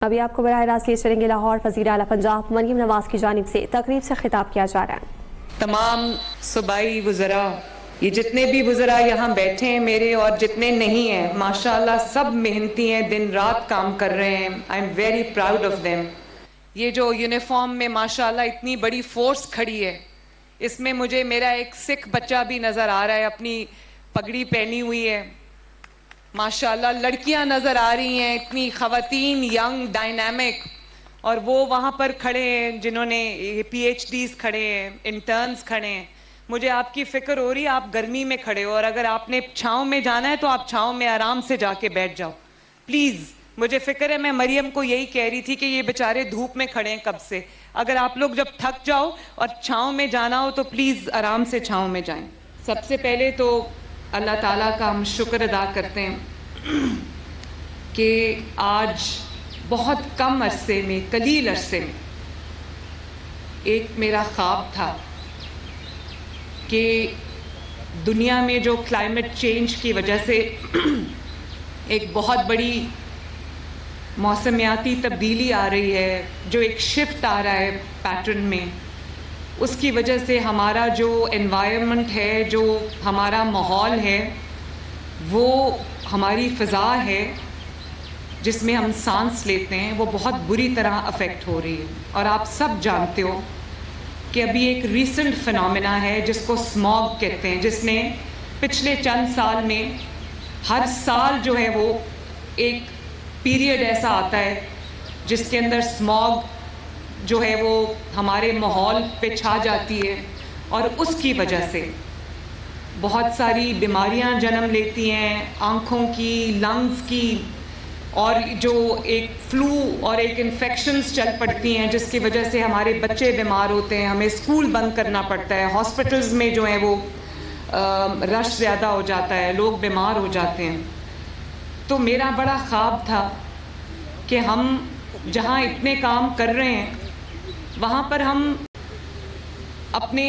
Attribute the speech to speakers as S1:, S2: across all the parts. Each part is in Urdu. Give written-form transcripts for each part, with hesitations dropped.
S1: ابھی آپ کو براہ راست لے چلیں گے لاہور. وزیر اعلیٰ پنجاب مریم نواز کی جانب سے تقریب سے خطاب کیا جا رہا ہے.
S2: تمام صوبائی وزراء، یہ جتنے بھی وزراء یہاں بیٹھے ہیں میرے اور جتنے نہیں ہیں، ماشاءاللہ سب محنتی ہیں، دن رات کام کر رہے ہیں. I am very proud of them. یہ جو یونیفارم میں ماشاءاللہ اتنی بڑی فورس کھڑی ہے، اس میں مجھے میرا ایک سکھ بچہ بھی نظر آ رہا ہے، اپنی پگڑی پہنی ہوئی ہے. ماشاءاللہ لڑکیاں نظر آ رہی ہیں، اتنی خواتین ینگ ڈائنامک، اور وہ وہاں پر کھڑے ہیں جنہوں نے پی ایچ ڈیز کھڑے ہیں، انٹرنز کھڑے ہیں. مجھے آپ کی فکر ہو رہی ہے، آپ گرمی میں کھڑے ہو، اور اگر آپ نے چھاؤں میں جانا ہے تو آپ چھاؤں میں آرام سے جا کے بیٹھ جاؤ پلیز. مجھے فکر ہے، میں مریم کو یہی کہہ رہی تھی کہ یہ بیچارے دھوپ میں کھڑے ہیں کب سے. اگر آپ لوگ جب تھک جاؤ اور چھاؤں میں جانا ہو تو پلیز آرام سے چھاؤں میں جائیں. سب سے پہلے تو اللہ تعالیٰ کا ہم شکر ادا کرتے ہیں کہ آج بہت کم عرصے میں، قلیل عرصے میں، ایک میرا خواب تھا کہ دنیا میں جو کلائمیٹ چینج کی وجہ سے ایک بہت بڑی موسمیاتی تبدیلی آ رہی ہے، جو ایک شفٹ آ رہا ہے پیٹرن میں، اس کی وجہ سے ہمارا جو انوائرمنٹ ہے، جو ہمارا ماحول ہے، وہ ہماری فضا ہے جس میں ہم سانس لیتے ہیں، وہ بہت بری طرح افیکٹ ہو رہی ہے. اور آپ سب جانتے ہو کہ ابھی ایک ریسنٹ فنومینا ہے جس کو اسموگ کہتے ہیں، جس نے پچھلے چند سال میں ہر سال جو ہے وہ ایک پیریڈ ایسا آتا ہے جس کے اندر اسموگ جو ہے وہ ہمارے ماحول پہ چھا جاتی ہے، اور اس کی وجہ سے بہت ساری بیماریاں جنم لیتی ہیں، آنکھوں کی، لنگز کی، اور جو ایک فلو اور ایک انفیکشنز چل پڑتی ہیں جس کی وجہ سے ہمارے بچے بیمار ہوتے ہیں، ہمیں اسکول بند کرنا پڑتا ہے، ہاسپٹلز میں جو ہے وہ رش زیادہ ہو جاتا ہے، لوگ بیمار ہو جاتے ہیں. تو میرا بڑا خواب تھا کہ ہم جہاں اتنے کام کر رہے ہیں وہاں پر ہم اپنے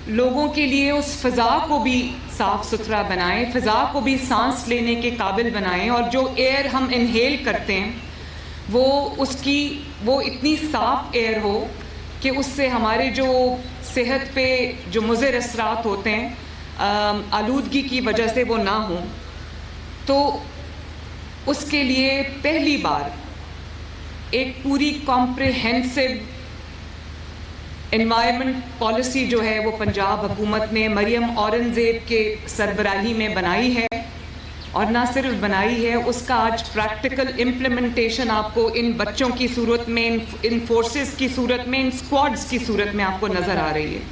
S2: لوگوں کے لیے اس فضا کو بھی صاف ستھرا بنائیں، فضا کو بھی سانس لینے کے قابل بنائیں، اور جو ایئر ہم انہیل کرتے ہیں وہ اتنی صاف ایئر ہو کہ اس سے ہمارے جو صحت پہ جو مضر اثرات ہوتے ہیں آلودگی کی وجہ سے وہ نہ ہوں. تو اس کے لیے پہلی بار ایک پوری کمپریہنسو انوائرمنٹ پالیسی جو ہے وہ پنجاب حکومت نے مریم اورنگزیب کے سربراہی میں بنائی ہے، اور نہ صرف بنائی ہے، اس کا آج پریکٹیکل امپلیمنٹیشن آپ کو ان بچوں کی صورت میں، ان فورسز کی صورت میں، ان اسکواڈز کی صورت میں آپ کو نظر آ رہی ہے.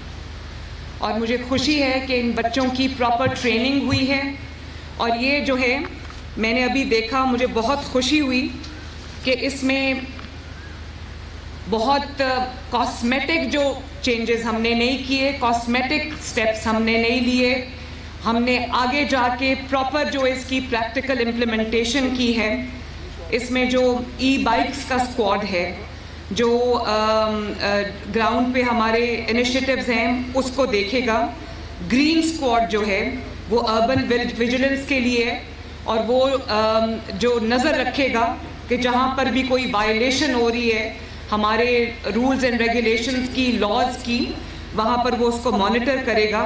S2: اور مجھے خوشی ہے کہ ان بچوں کی پراپر ٹریننگ ہوئی ہے، اور یہ جو ہے میں نے ابھی دیکھا، مجھے بہت خوشی ہوئی کہ اس میں بہت کاسمیٹک جو چینجز ہم نے نہیں کیے، کاسمیٹک سٹیپس ہم نے نہیں لیے، ہم نے آگے جا کے پراپر جو اس کی پریکٹیکل امپلیمنٹیشن کی ہے. اس میں جو ای بائکس کا اسکواڈ ہے، جو گراؤنڈ پہ ہمارے انیشیٹیوز ہیں اس کو دیکھے گا. گرین اسکواڈ جو ہے وہ اربن ویجیلنس کے لیے، اور وہ جو نظر رکھے گا کہ جہاں پر بھی کوئی وائلیشن ہو رہی ہے ہمارے رولز اینڈ ریگولیشنز کی، لاز کی، وہاں پر وہ اس کو مانیٹر کرے گا.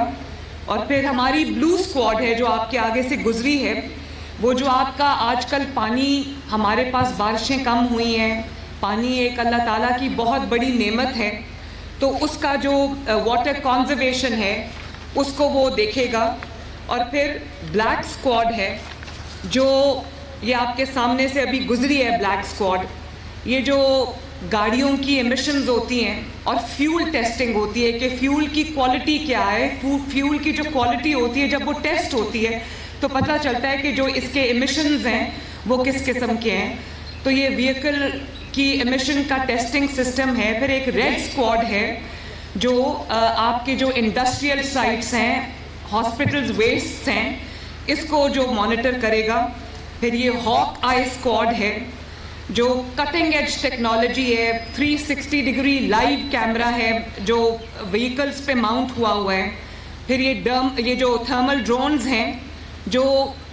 S2: اور پھر ہماری بلو اسکواڈ ہے جو آپ کے آگے سے گزری ہے، وہ جو آپ کا آج کل پانی، ہمارے پاس بارشیں کم ہوئی ہیں، پانی ایک اللہ تعالیٰ کی بہت بڑی نعمت ہے، تو اس کا جو واٹر کنزرویشن ہے اس کو وہ دیکھے گا. اور پھر بلیک اسکواڈ ہے جو یہ آپ کے سامنے سے ابھی گزری ہے. بلیک اسکواڈ یہ جو گاڑیوں کی ایمیشنز ہوتی ہیں اور فیول ٹیسٹنگ ہوتی ہے کہ فیول کی کوالٹی کیا ہے، فیول کی جو کوالٹی ہوتی ہے جب وہ ٹیسٹ ہوتی ہے تو پتہ چلتا ہے کہ جو اس کے ایمیشنز ہیں وہ کس قسم کے ہیں. تو یہ وہیکل کی ایمیشن کا ٹیسٹنگ سسٹم ہے. پھر ایک ریڈ اسکواڈ ہے جو آپ کے جو انڈسٹریل سائٹس ہیں، ہاسپٹلز ویسٹ ہیں، اس کو جو مانیٹر کرے گا. پھر یہ ہاک آئی اسکواڈ ہے جو کٹنگ ایج ٹیکنالوجی ہے، 360 ڈگری لائیو کیمرہ ہے جو وہیکلز پہ ماؤنٹ ہوا ہے. پھر یہ جو تھرمل ڈرونز ہیں جو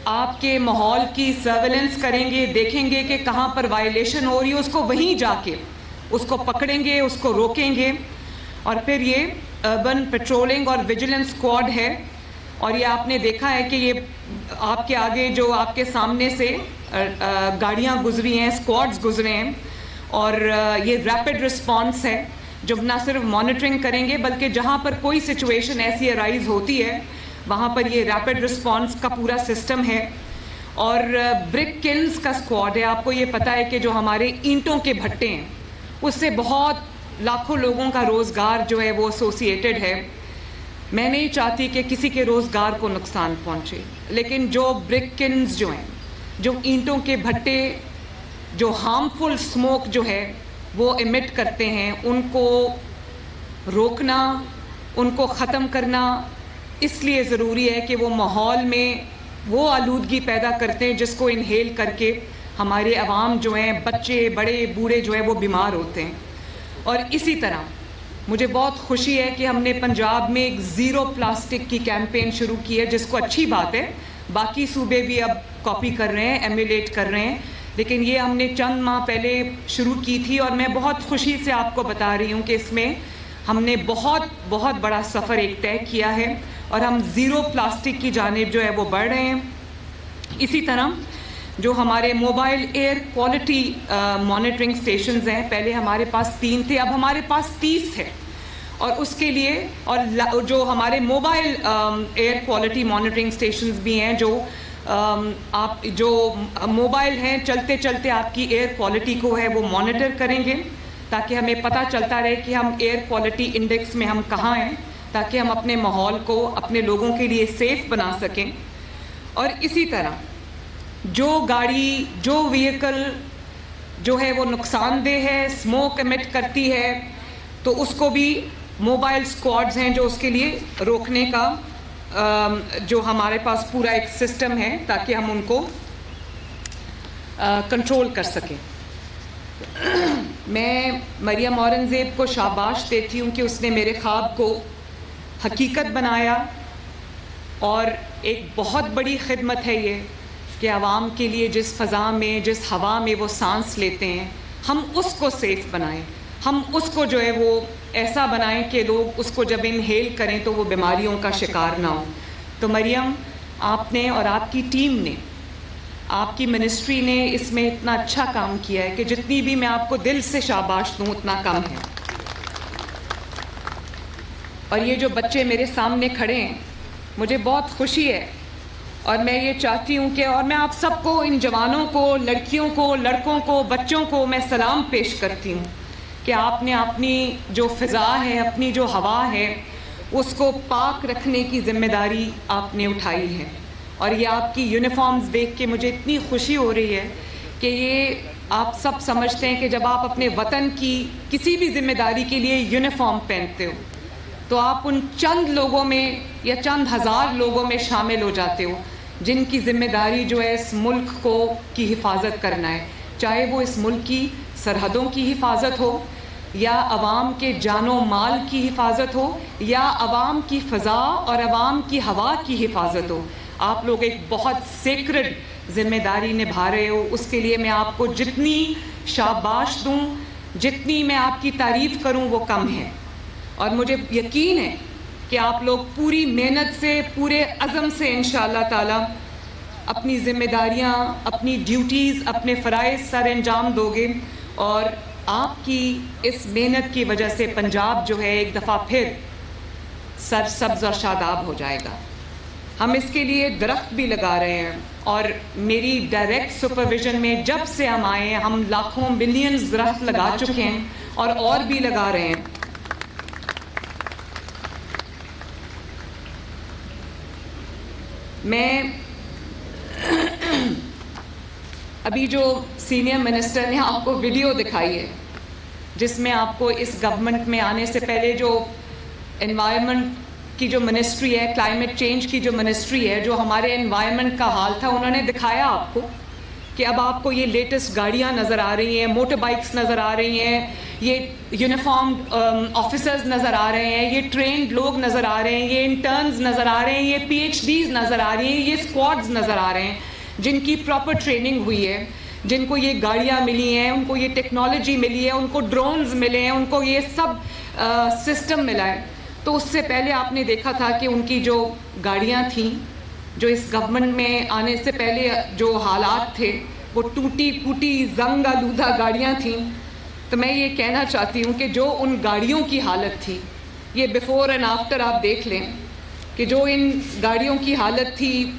S2: آپ کے ماحول کی سرویلنس کریں گے, دیکھیں گے کہ کہاں پر وائلیشن ہو رہی ہے, اس کو وہیں جا کے اس کو پکڑیں گے, اس کو روکیں گے. اور پھر یہ اربن پیٹرولنگ اور ویجیلنس اسکواڈ ہے, اور یہ آپ نے دیکھا ہے کہ یہ آپ کے آگے جو آپ کے سامنے سے گاڑیاں گزری ہیں, اسکواڈز گزرے ہیں, اور یہ ریپڈ رسپانس ہے جو نہ صرف مانیٹرنگ کریں گے بلکہ جہاں پر کوئی سچویشن ایسی ارائز ہوتی ہے وہاں پر یہ ریپڈ رسپانس کا پورا سسٹم ہے. اور برک کلنز کا اسکواڈ ہے. آپ کو یہ پتہ ہے کہ جو ہمارے اینٹوں کے بھٹے ہیں اس سے بہت لاکھوں لوگوں کا روزگار جو ہے وہ ایسوسیٹڈ ہے. میں نہیں چاہتی کہ کسی کے روزگار کو نقصان پہنچے, لیکن جو برک کلنز جو ہیں, جو اینٹوں کے بھٹے جو ہارمفل اسموک جو ہے وہ ایمٹ کرتے ہیں, ان کو روکنا, ان کو ختم کرنا اس لیے ضروری ہے کہ وہ ماحول میں وہ آلودگی پیدا کرتے ہیں جس کو انہیل کر کے ہمارے عوام جو ہیں, بچے بڑے بوڑھے جو ہیں وہ بیمار ہوتے ہیں. اور اسی طرح مجھے بہت خوشی ہے کہ ہم نے پنجاب میں ایک زیرو پلاسٹک کی کیمپین شروع کی ہے, جس کو اچھی بات ہے باقی صوبے بھی اب کاپی کر رہے ہیں, ایمولیٹ کر رہے ہیں, لیکن یہ ہم نے چند ماہ پہلے شروع کی تھی. اور میں بہت خوشی سے آپ کو بتا رہی ہوں کہ اس میں ہم نے بہت بڑا سفر ایک طے کیا ہے اور ہم زیرو پلاسٹک کی جانب جو ہے وہ بڑھ رہے ہیں. اسی طرح جو ہمارے mobile air quality monitoring stations ہیں, پہلے ہمارے پاس 3 تھے, اب ہمارے پاس 30 ہے. اور اس کے لیے اور جو ہمارے mobile air quality monitoring stations بھی ہیں, جو آپ جو موبائل ہیں چلتے چلتے آپ کی ایئر کوالٹی کو ہے وہ مانیٹر کریں گے, تاکہ ہمیں پتہ چلتا رہے کہ ہم ایئر کوالٹی انڈیکس میں ہم کہاں ہیں, تاکہ ہم اپنے ماحول کو اپنے لوگوں کے لیے سیف بنا سکیں. اور اسی طرح جو گاڑی جو وہیکل جو ہے وہ نقصان دہ ہے, اسموک ایمٹ کرتی ہے, تو اس کو بھی موبائل اسکواڈز ہیں جو اس کے لیے روکنے کا جو ہمارے پاس پورا ایک سسٹم ہے تاکہ ہم ان کو کنٹرول کر سکیں. میں مریم اورنگزیب کو شاباش دیتی ہوں کہ اس نے میرے خواب کو حقیقت بنایا, اور ایک بہت بڑی خدمت ہے یہ کہ عوام کے لیے جس فضا میں جس ہوا میں وہ سانس لیتے ہیں ہم اس کو سیف بنائیں, ہم اس کو جو ہے وہ ایسا بنائیں کہ لوگ اس کو جب انہیل کریں تو وہ بیماریوں کا شکار نہ ہوں. تو مریم, آپ نے اور آپ کی ٹیم نے, آپ کی منسٹری نے اس میں اتنا اچھا کام کیا ہے کہ جتنی بھی میں آپ کو دل سے شاباش دوں اتنا کم ہے. اور یہ جو بچے میرے سامنے کھڑے ہیں, مجھے بہت خوشی ہے, اور میں یہ چاہتی ہوں کہ, اور میں آپ سب کو, ان جوانوں کو, لڑکیوں کو, لڑکوں کو, بچوں کو میں سلام پیش کرتی ہوں کہ آپ نے اپنی جو فضا ہے, اپنی جو ہوا ہے, اس کو پاک رکھنے کی ذمہ داری آپ نے اٹھائی ہے. اور یہ آپ کی یونیفارمز دیکھ کے مجھے اتنی خوشی ہو رہی ہے کہ یہ آپ سب سمجھتے ہیں کہ جب آپ اپنے وطن کی کسی بھی ذمہ داری کے لیے یونیفارم پہنتے ہو تو آپ ان چند لوگوں میں یا چند ہزار لوگوں میں شامل ہو جاتے ہو جن کی ذمہ داری جو ہے اس ملک کو کی حفاظت کرنا ہے, چاہے وہ اس ملک کی سرحدوں کی حفاظت ہو, یا عوام کے جان و مال کی حفاظت ہو, یا عوام کی فضا اور عوام کی ہوا کی حفاظت ہو. آپ لوگ ایک بہت سیکرڈ ذمہ داری نبھا رہے ہو. اس کے لیے میں آپ کو جتنی شاباش دوں, جتنی میں آپ کی تعریف کروں وہ کم ہے. اور مجھے یقین ہے کہ آپ لوگ پوری محنت سے, پورے عزم سے انشاءاللہ تعالی اپنی ذمہ داریاں, اپنی ڈیوٹیز, اپنے فرائض سر انجام دو گے, اور آپ کی اس محنت کی وجہ سے پنجاب جو ہے ایک دفعہ پھر سرسبز اور شاداب ہو جائے گا. ہم اس کے لیے درخت بھی لگا رہے ہیں, اور میری ڈائریکٹ سپرویژن میں جب سے ہم آئے ہیں ہم لاکھوں ملینز درخت لگا چکے ہیں اور بھی لگا رہے ہیں. میں ابھی جو سینئر منسٹر نے آپ کو ویڈیو دکھائی ہے جس میں آپ کو اس گورنمنٹ میں آنے سے پہلے جو انوائرمنٹ کی جو منسٹری ہے, کلائمیٹ چینج کی جو منسٹری ہے, جو ہمارے انوائرمنٹ کا حال تھا, انہوں نے دکھایا آپ کو کہ اب آپ کو یہ لیٹسٹ گاڑیاں نظر آ رہی ہیں, موٹر بائکس نظر آ رہی ہیں, یہ یونیفارمڈ آفیسرز نظر آ رہے ہیں, یہ ٹرینڈ لوگ نظر آ رہے ہیں, یہ انٹرنز نظر آ رہے ہیں, یہ پی ایچ ڈیز نظر آ رہی ہیں, یہ اسکواڈز نظر آ رہے ہیں جن کی پراپر ٹریننگ ہوئی ہے, جن کو یہ گاڑیاں ملی ہیں, ان کو یہ ٹیکنالوجی ملی ہے, ان کو ڈرونز ملے ہیں, ان کو یہ سب سسٹم ملا ہے. تو اس سے پہلے آپ نے دیکھا تھا کہ ان کی جو گاڑیاں تھیں, جو اس گورنمنٹ میں آنے سے پہلے جو حالات تھے وہ ٹوٹی پھوٹی زنگ آلودہ گاڑیاں تھیں. تو میں یہ کہنا چاہتی ہوں کہ جو ان گاڑیوں کی حالت تھی, یہ بیفور اینڈ آفٹر آپ دیکھ لیں کہ جو ان گاڑیوں کی حالت تھی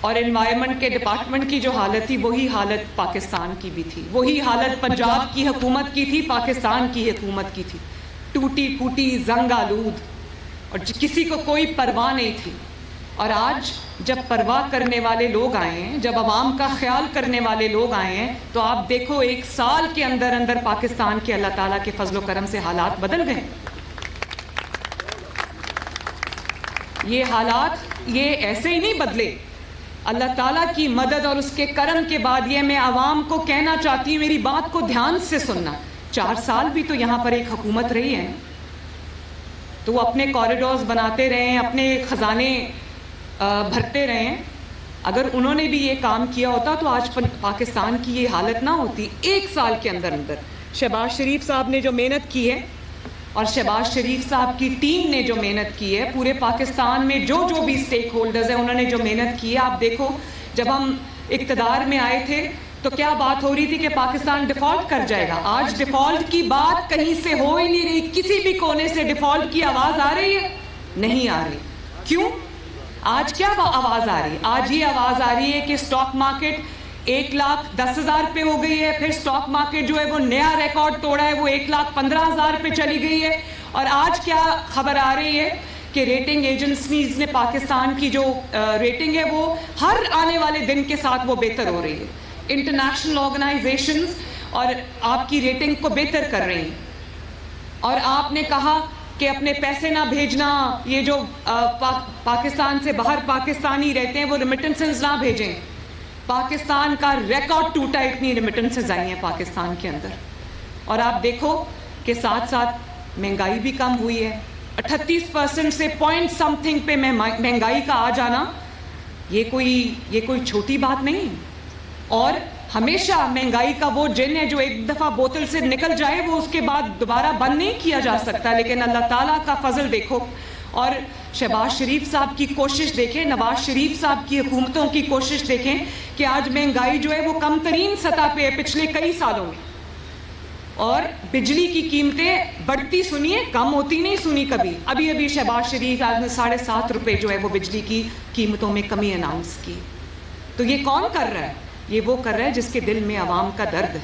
S2: اور انوائرمنٹ کے ڈپارٹمنٹ کی جو حالت تھی, وہی حالت پاکستان کی بھی تھی, وہی حالت پنجاب کی حکومت کی تھی, پاکستان کی حکومت کی تھی. ٹوٹی پھوٹی زنگ آلود, اور کسی کو کوئی پرواہ نہیں تھی. اور آج جب پرواہ کرنے والے لوگ آئے ہیں, جب عوام کا خیال کرنے والے لوگ آئے ہیں, تو آپ دیکھو 1 سال کے اندر اندر پاکستان کے اللہ تعالیٰ کے فضل و کرم سے حالات بدل گئے. یہ حالات یہ ایسے ہی نہیں بدلے, اللہ تعالیٰ کی مدد اور اس کے کرم کے بعد. یہ میں عوام کو کہنا چاہتی ہوں, میری بات کو دھیان سے سننا. 4 سال بھی تو یہاں پر ایک حکومت رہی ہے, تو وہ اپنے کوریڈورز بناتے رہے ہیں, اپنے خزانے بھرتے رہے ہیں. اگر انہوں نے بھی یہ کام کیا ہوتا تو آج پاکستان کی یہ حالت نہ ہوتی. 1 سال کے اندر اندر شہباز شریف صاحب نے جو محنت کی ہے, اور شہباز شریف صاحب کی ٹیم نے جو محنت کی ہے, پورے پاکستان میں جو بھی اسٹیک ہولڈرز ہیں انہوں نے جو محنت کی ہے. آپ دیکھو جب ہم اقتدار میں آئے تھے تو کیا بات ہو رہی تھی کہ پاکستان ڈیفالٹ کر جائے گا. آج ڈیفالٹ کی بات کہیں سے ہو ہی نہیں رہی. کسی بھی کونے سے ڈیفالٹ کی آواز آ رہی ہے؟ نہیں آ رہی. کیوں؟ آج کیا آواز آ رہی ہے؟ آج یہ آواز آ رہی ہے کہ اسٹاک مارکیٹ 1,10,000 پہ ہو گئی ہے. پھر اسٹاک مارکیٹ جو ہے وہ نیا ریکارڈ توڑا ہے, وہ 1,15,000 پہ چلی گئی ہے. اور آج کیا خبر آ رہی ہے کہ ریٹنگ ایجنسیز نے پاکستان کی جو ریٹنگ ہے وہ ہر آنے والے دن کے ساتھ وہ بہتر ہو رہی ہے. انٹرنیشنل آرگنائزیشنز اور آپ کی ریٹنگ کو بہتر کر رہی ہیں. اور آپ نے کہا کہ اپنے پیسے نہ بھیجنا, یہ جو پاکستان سے باہر پاکستانی رہتے ہیں وہ ریمیٹنسز نہ بھیجیں. پاکستان کا ریکارڈ ٹوٹا, اتنی ریمیٹنسز آئی ہیں پاکستان کے اندر. اور آپ دیکھو کہ ساتھ ساتھ مہنگائی بھی کم ہوئی ہے. 38% سے پوائنٹ سم تھنگ پہ مہنگائی کا آ جانا یہ کوئی چھوٹی بات نہیں ہے. اور ہمیشہ مہنگائی کا وہ جن ہے جو ایک دفعہ بوتل سے نکل جائے وہ اس کے بعد دوبارہ بند نہیں کیا جا سکتا. لیکن اللہ تعالیٰ کا فضل دیکھو, اور شہباز شریف صاحب کی کوشش دیکھیں, نواز شریف صاحب کی حکومتوں کی کوشش دیکھیں کہ آج مہنگائی جو ہے وہ کم ترین سطح پہ ہے پچھلے کئی سالوں میں. اور بجلی کی قیمتیں بڑھتی سنیے, کم ہوتی نہیں سنی کبھی. ابھی شہباز شریف آج نے 7.5 روپے جو ہے وہ بجلی کی قیمتوں میں کمی اناؤنس کی. تو یہ کون کر رہا ہے؟ یہ وہ کر رہا ہے جس کے دل میں عوام کا درد ہے.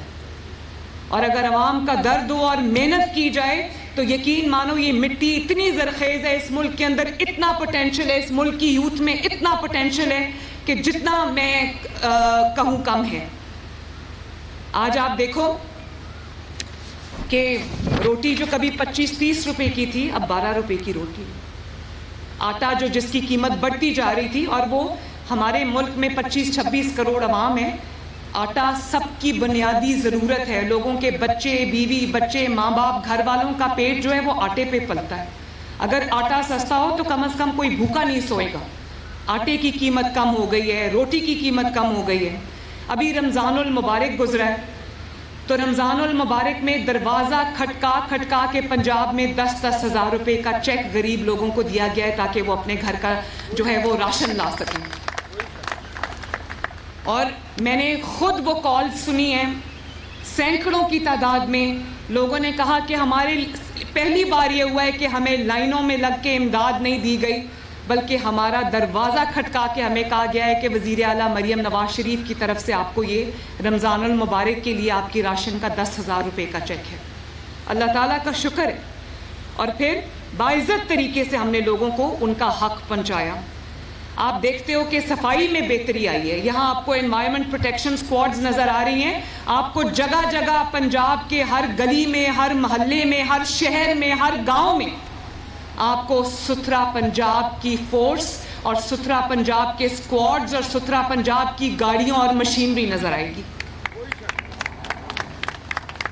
S2: اور اگر عوام کا درد ہو اور محنت کی جائے تو یقین مانو یہ مٹی اتنی زرخیز ہے, اس ملک کے اندر اتنا پوٹینشیل ہے, اس ملک کی یوتھ میں اتنا پوٹینشیل ہے کہ جتنا میں کہوں کم ہے. آج آپ دیکھو کہ روٹی جو کبھی 25-30 روپے کی تھی اب 12 روپے کی روٹی. آٹا جو جس کی قیمت بڑھتی جا رہی تھی, اور وہ ہمارے ملک میں 25-26 کروڑ عوام ہیں. آٹا سب کی بنیادی ضرورت ہے. لوگوں کے بچے, بیوی بچے, ماں باپ, گھر والوں کا پیٹ جو ہے وہ آٹے پہ پلتا ہے. اگر آٹا سستا ہو تو کم از کم کوئی بھوکا نہیں سوئے گا. آٹے کی قیمت کم ہو گئی ہے, روٹی کی قیمت کم ہو گئی ہے. ابھی رمضان المبارک گزرا ہے, تو رمضان المبارک میں دروازہ کھٹکا کے پنجاب میں 10-10 ہزار روپے کا چیک غریب لوگوں کو دیا گیا ہے تاکہ وہ اپنے گھر کا جو ہے وہ راشن لا سکیں. اور میں نے خود وہ کال سنی ہیں, سینکڑوں کی تعداد میں لوگوں نے کہا کہ ہمارے پہلی بار یہ ہوا ہے کہ ہمیں لائنوں میں لگ کے امداد نہیں دی گئی, بلکہ ہمارا دروازہ کھٹکا کے ہمیں کہا گیا ہے کہ وزیر اعلیٰ مریم نواز شریف کی طرف سے آپ کو یہ رمضان المبارک کے لیے آپ کی راشن کا 10,000 روپے کا چیک ہے. اللہ تعالیٰ کا شکر ہے. اور پھر باعزت طریقے سے ہم نے لوگوں کو ان کا حق پہنچایا. آپ دیکھتے ہو کہ صفائی میں بہتری آئی ہے. یہاں آپ کو انوائرمنٹ پروٹیکشن سکواڈز نظر آ رہی ہیں. آپ کو جگہ جگہ پنجاب کے ہر گلی میں, ہر محلے میں, ہر شہر میں, ہر گاؤں میں آپ کو ستھرا پنجاب کی فورس اور ستھرا پنجاب کے سکواڈز اور ستھرا پنجاب کی گاڑیوں اور مشینری نظر آئے گی.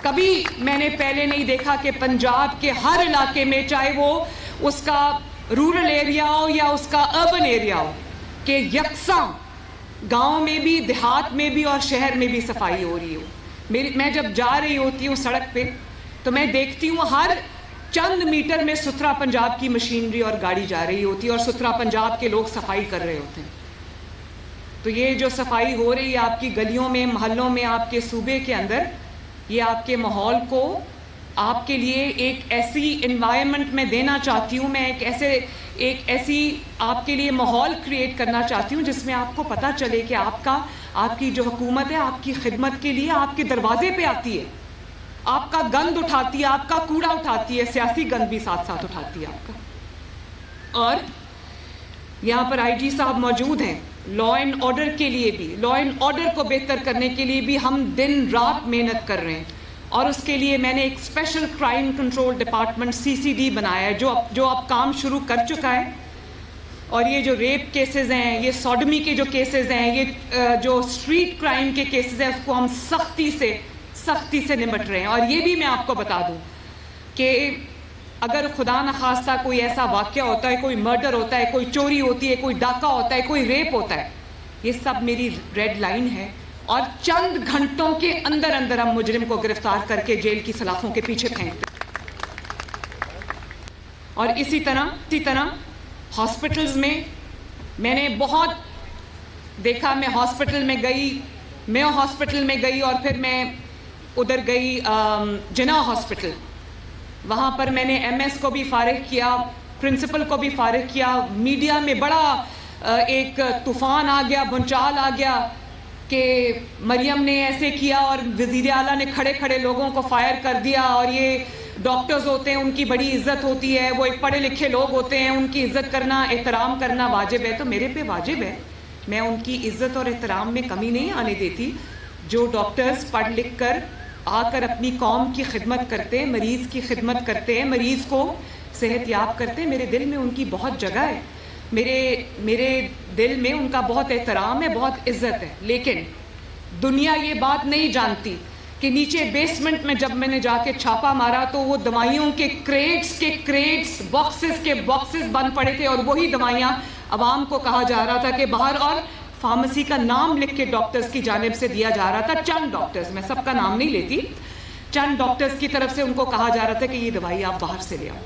S2: کبھی میں نے پہلے نہیں دیکھا کہ پنجاب کے ہر علاقے میں، چاہے وہ اس کا رورل ایریا ہو یا اس کا اربن ایریا ہو، کہ یکساں گاؤں میں بھی، دیہات میں بھی اور شہر میں بھی صفائی ہو رہی ہو. میں جب جا رہی ہوتی ہوں سڑک پہ تو میں دیکھتی ہوں ہر چند میٹر میں ستھرا پنجاب کی مشینری اور گاڑی جا رہی ہوتی ہے اور ستھرا پنجاب کے لوگ صفائی کر رہے ہوتے ہیں. تو یہ جو صفائی ہو رہی ہے آپ کی گلیوں میں، محلوں میں، آپ کے صوبے کے اندر، یہ آپ کے ماحول کو آپ کے لیے ایک ایسی انوائرمنٹ میں دینا چاہتی ہوں. میں ایک ایسی آپ کے لیے ماحول کریٹ کرنا چاہتی ہوں جس میں آپ کو پتہ چلے کہ آپ کی جو حکومت ہے آپ کی خدمت کے لیے آپ کے دروازے پہ آتی ہے، آپ کا گند اٹھاتی ہے، آپ کا کوڑا اٹھاتی ہے، سیاسی گند بھی ساتھ ساتھ اٹھاتی ہے آپ کا. اور یہاں پر آئی جی صاحب موجود ہیں. لا اینڈ آرڈر کے لیے بھی، لا اینڈ آرڈر کو بہتر کرنے کے لیے بھی ہم دن رات محنت کر رہے ہیں. اور اس کے لیے میں نے ایک special crime control department CCD بنایا ہے جو اب کام شروع کر چکا ہے. اور یہ جو ریپ کیسز ہیں، یہ سوڈمی کے جو کیسز ہیں، یہ جو اسٹریٹ کرائم کے کیسز ہیں، اس کو ہم سختی سے نمٹ رہے ہیں. اور یہ بھی میں آپ کو بتا دوں کہ اگر خدا نخواستہ کوئی ایسا واقعہ ہوتا ہے، کوئی مرڈر ہوتا ہے، کوئی چوری ہوتی ہے، کوئی ڈاکہ ہوتا ہے، کوئی ریپ ہوتا ہے، یہ سب میری ریڈ لائن ہے. اور چند گھنٹوں کے اندر ہم مجرم کو گرفتار کر کے جیل کی سلاخوں کے پیچھے پھینکتے. اور اسی طرح ہاسپٹلز میں نے بہت دیکھا. میں ہاسپٹل میں گئی، میو ہاسپٹل میں گئی، اور پھر میں ادھر گئی جناح ہاسپٹل. وہاں پر میں نے MS کو بھی فارغ کیا، پرنسپل کو بھی فارغ کیا. میڈیا میں بڑا ایک طوفان آ گیا، بھونچال آ گیا کہ مریم نے ایسے کیا اور وزیر اعلیٰ نے کھڑے لوگوں کو فائر کر دیا. اور یہ ڈاکٹرز ہوتے ہیں، ان کی بڑی عزت ہوتی ہے، وہ ایک پڑھے لکھے لوگ ہوتے ہیں، ان کی عزت کرنا، احترام کرنا واجب ہے. تو میرے پہ واجب ہے، میں ان کی عزت اور احترام میں کمی نہیں آنے دیتی. جو ڈاکٹرز پڑھ لکھ کر آ کر اپنی قوم کی خدمت کرتے ہیں، مریض کی خدمت کرتے ہیں، مریض کو صحت یاب کرتے ہیں، میرے دل میں ان کی بہت جگہ ہے، میرے دل میں ان کا بہت احترام ہے، بہت عزت ہے. لیکن دنیا یہ بات نہیں جانتی کہ نیچے بیسمنٹ میں جب میں نے جا کے چھاپا مارا تو وہ دوائیوں کے کریٹس باکسز بند پڑے تھے، اور وہی دوائیاں عوام کو کہا جا رہا تھا کہ باہر، اور فارمیسی کا نام لکھ کے ڈاکٹرز کی جانب سے دیا جا رہا تھا. چند ڈاکٹرز، میں سب کا نام نہیں لیتی، چند ڈاکٹرز کی طرف سے ان کو کہا جا رہا تھا کہ یہ دوائی آپ باہر سے لے آؤ.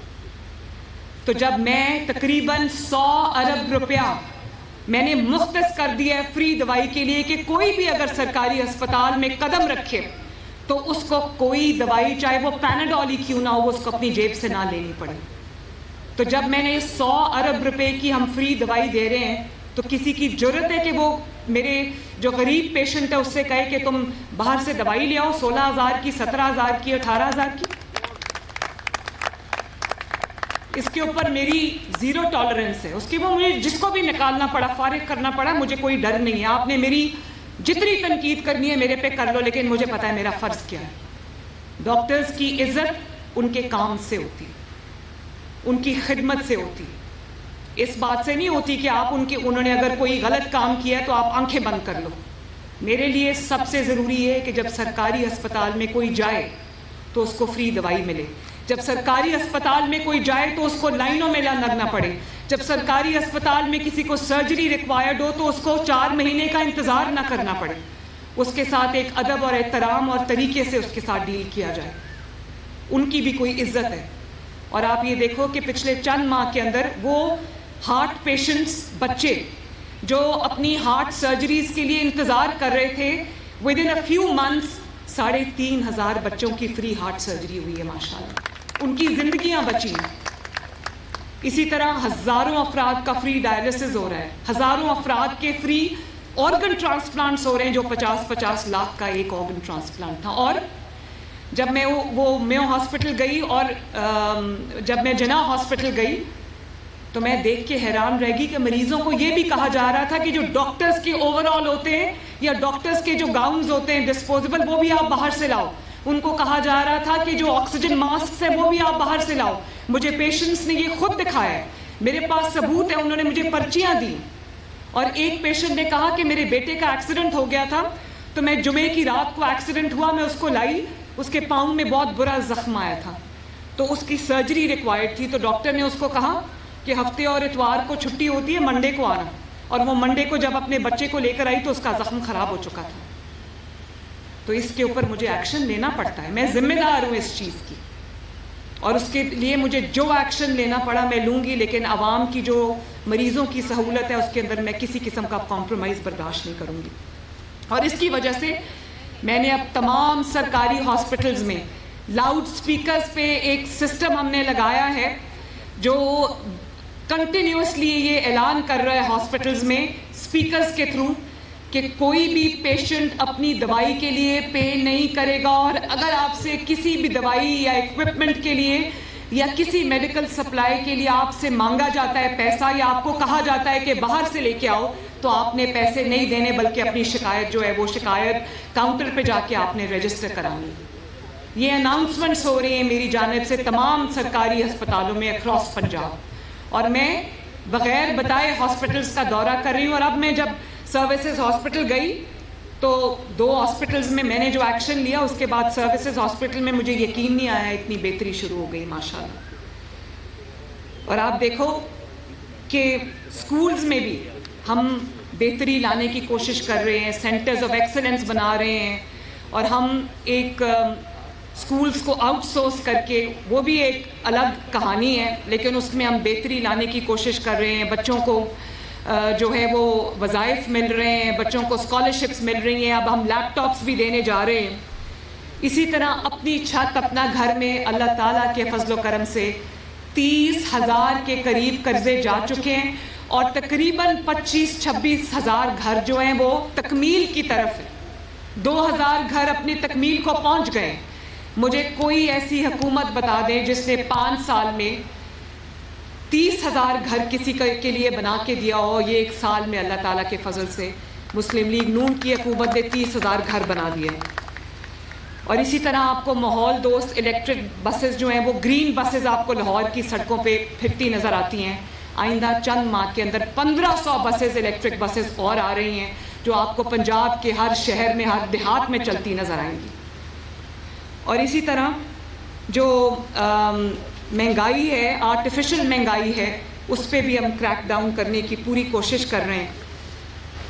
S2: تو جب میں تقریباً 100 ارب روپیہ میں نے مختص کر دیا ہے فری دوائی کے لیے کہ کوئی بھی اگر سرکاری اسپتال میں قدم رکھے تو اس کو کوئی دوائی، چاہے وہ پیناڈول ہی کیوں نہ ہو، وہ اس کو اپنی جیب سے نہ لینی پڑے. تو جب میں نے 100 ارب روپے کی ہم فری دوائی دے رہے ہیں تو کسی کی جرت ہے کہ وہ میرے جو غریب پیشنٹ ہے اس سے کہے کہ تم باہر سے دوائی لے آؤ 16,000 کی، 17,000 کی، 18,000 کی؟ اس کے اوپر میری زیرو ٹالرنس ہے. اس کے وہ مجھے جس کو بھی نکالنا پڑا، فارغ کرنا پڑا، مجھے کوئی ڈر نہیں ہے. آپ نے میری جتنی تنقید کرنی ہے میرے پہ کر لو، لیکن مجھے پتا ہے میرا فرض کیا ہے. ڈاکٹرز کی عزت ان کے کام سے ہوتی، ان کی خدمت سے ہوتی، اس بات سے نہیں ہوتی کہ آپ انہوں نے اگر کوئی غلط کام کیا ہے تو آپ آنکھیں بند کر لو. میرے لیے سب سے ضروری ہے کہ جب سرکاری اسپتال میں کوئی جائے تو اس کو فری دوائی ملے. جب سرکاری اسپتال میں کوئی جائے تو اس کو لائنوں میں نہ لگنا پڑے. جب سرکاری اسپتال میں کسی کو سرجری ریکوائرڈ ہو تو اس کو 4 مہینے کا انتظار نہ کرنا پڑے. اس کے ساتھ ایک ادب اور احترام اور طریقے سے اس کے ساتھ ڈیل کیا جائے. ان کی بھی کوئی عزت ہے. اور آپ یہ دیکھو کہ پچھلے چند ماہ کے اندر وہ ہارٹ پیشنٹس، بچے جو اپنی ہارٹ سرجریز کے لیے انتظار کر رہے تھے، with in a few months 3,500 بچوں کی فری ہارٹ سرجری ہوئی ہے. ماشاءاللہ ان کی زندگیاں بچی ہیں. اسی طرح ہزاروں افراد کا فری ڈائلسس ہو رہا ہے، ہزاروں افراد کے فری آرگن ٹرانسپلانٹس ہو رہے ہیں، جو 50 لاکھ کا ایک آرگن ٹرانسپلانٹ تھا. اور جب میں وہ میو ہاسپٹل گئی اور جب میں جناح ہاسپٹل گئی تو میں دیکھ کے حیران رہ گئی کہ مریضوں کو یہ بھی کہا جا رہا تھا کہ جو ڈاکٹرز کے اوور آل ہوتے ہیں یا ڈاکٹرز کے جو گاؤنز ہوتے ہیں ڈسپوزیبل، وہ بھی آپ باہر سے لاؤ. ان کو کہا جا رہا تھا کہ جو آکسیجن ماسک ہیں وہ بھی آپ باہر سے لاؤ. مجھے پیشنٹس نے یہ خود دکھایا ہے، میرے پاس ثبوت ہے، انہوں نے مجھے پرچیاں دی. اور ایک پیشنٹ نے کہا کہ میرے بیٹے کا ایکسیڈنٹ ہو گیا تھا تو میں جمعے کی رات کو ایکسیڈنٹ ہوا، میں اس کو لائی، اس کے پاؤں میں بہت برا زخم آیا تھا، تو اس کی سرجری ریکوائرڈ تھی. تو ڈاکٹر نے اس کو کہا کہ ہفتے اور اتوار کو چھٹی ہوتی ہے، منڈے کو آنا. اور وہ منڈے کو جب اپنے بچے کو لے کر آئی تو اس کا زخم خراب ہو چکا تھا. تو اس کے اوپر مجھے ایکشن لینا پڑتا ہے، میں ذمہ دار ہوں اس چیز کی، اور اس کے لیے مجھے جو ایکشن لینا پڑا میں لوں گی. لیکن عوام کی جو مریضوں کی سہولت ہے اس کے اندر میں کسی قسم کا کمپرومائز برداشت نہیں کروں گی. اور اس کی وجہ سے میں نے اب تمام سرکاری ہاسپٹلز میں لاؤڈ سپیکرز پہ ایک سسٹم ہم نے لگایا ہے جو کنٹینیوسلی یہ اعلان کر رہا ہے ہاسپٹلز میں سپیکرز کے تھرو کہ کوئی بھی پیشنٹ اپنی دوائی کے لیے پے نہیں کرے گا، اور اگر آپ سے کسی بھی دوائی یا ایکوپمنٹ کے لیے یا کسی میڈیکل سپلائی کے لیے آپ سے مانگا جاتا ہے پیسہ، یا آپ کو کہا جاتا ہے کہ باہر سے لے کے آؤ، تو آپ نے پیسے نہیں دینے، بلکہ اپنی شکایت جو ہے وہ شکایت کاؤنٹر پہ جا کے آپ نے رجسٹر کرانی. یہ اناؤنسمنٹس ہو رہی ہیں میری جانب سے تمام سرکاری ہسپتالوں میں اکراس پنجاب، اور میں بغیر بتائے ہاسپٹلز کا دورہ کر رہی ہوں. اور اب میں جب سروسز ہاسپٹل گئی تو 2 ہاسپٹلز میں نے جو ایکشن لیا، اس کے بعد سروسز ہاسپٹل میں مجھے یقین نہیں آیا اتنی بہتری شروع ہو گئی ماشاءاللہ. اور آپ دیکھو کہ سکولز میں بھی ہم بہتری لانے کی کوشش کر رہے ہیں، سینٹرز آف ایکسلنس بنا رہے ہیں، اور ہم ایک سکولز کو آؤٹ سورس کر کے، وہ بھی ایک الگ کہانی ہے، لیکن اس میں ہم بہتری لانے کی کوشش کر رہے ہیں. بچوں کو جو ہے وہ وظائف مل رہے ہیں، بچوں کو اسکالرشپس مل رہی ہیں، اب ہم لیپ ٹاپس بھی دینے جا رہے ہیں. اسی طرح اپنی چھت اپنا گھر میں اللہ تعالیٰ کے فضل و کرم سے 30,000 کے قریب قرضے جا چکے ہیں، اور تقریباً 25-26 ہزار گھر جو ہیں وہ تکمیل کی طرف ہے. 2,000 گھر اپنی تکمیل کو پہنچ گئے. مجھے کوئی ایسی حکومت بتا دیں جس نے 5 سال میں 30,000 گھر کسی کے لیے بنا کے دیا ہو. یہ 1 سال میں اللہ تعالیٰ کے فضل سے مسلم لیگ نون کی حکومت نے 30,000 گھر بنا دیے. اور اسی طرح آپ کو ماحول دوست الیکٹرک بسز جو ہیں وہ گرین بسز آپ کو لاہور کی سڑکوں پہ پھرتی نظر آتی ہیں. آئندہ چند ماہ کے اندر 1500 بسز الیکٹرک بسز اور آ رہی ہیں جو آپ کو پنجاب کے ہر شہر میں ہر دیہات میں چلتی نظر آئیں گی. اور اسی طرح جو مہنگائی ہے، آرٹیفیشل مہنگائی ہے، اس پہ بھی ہم کریک ڈاؤن کرنے کی پوری کوشش کر رہے ہیں.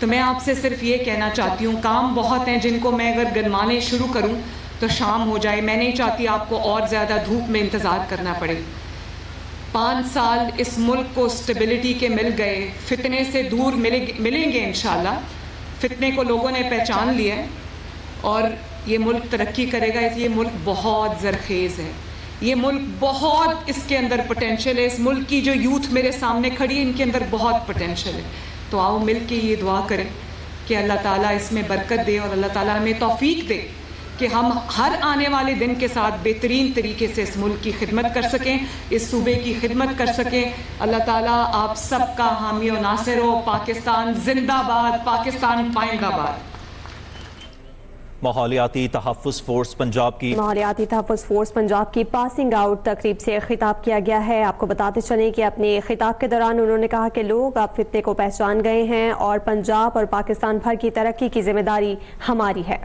S2: تو میں آپ سے صرف یہ کہنا چاہتی ہوں، کام بہت ہیں جن کو میں اگر گنوانے شروع کروں تو شام ہو جائے. میں نہیں چاہتی آپ کو اور زیادہ دھوپ میں انتظار کرنا پڑے. 5 سال اس ملک کو سٹیبلٹی کے مل گئے، فتنے سے دور ملیں گے انشاءاللہ. فتنے کو لوگوں نے پہچان لیا ہے اور یہ ملک ترقی کرے گا. یہ ملک بہت زرخیز ہے، یہ ملک بہت، اس کے اندر پوٹینشل ہے. اس ملک کی جو یوتھ میرے سامنے کھڑی ہے، ان کے اندر بہت پوٹینشل ہے. تو آؤ مل کے یہ دعا کریں کہ اللہ تعالیٰ اس میں برکت دے، اور اللہ تعالیٰ ہمیں توفیق دے کہ ہم ہر آنے والے دن کے ساتھ بہترین طریقے سے اس ملک کی خدمت کر سکیں، اس صوبے کی خدمت کر سکیں. اللہ تعالیٰ آپ سب کا حامی و ناصر ہو. پاکستان زندہ باد، پاکستان پائندہ باد.
S3: ماحولیاتی تحفظ فورس پنجاب کی
S1: پاسنگ آؤٹ تقریب سے خطاب کیا گیا ہے. آپ کو بتاتے چلیں کہ اپنے خطاب کے دوران انہوں نے کہا کہ لوگ اب فتنے کو پہچان گئے ہیں اور پنجاب اور پاکستان بھر کی ترقی کی ذمہ داری ہماری ہے.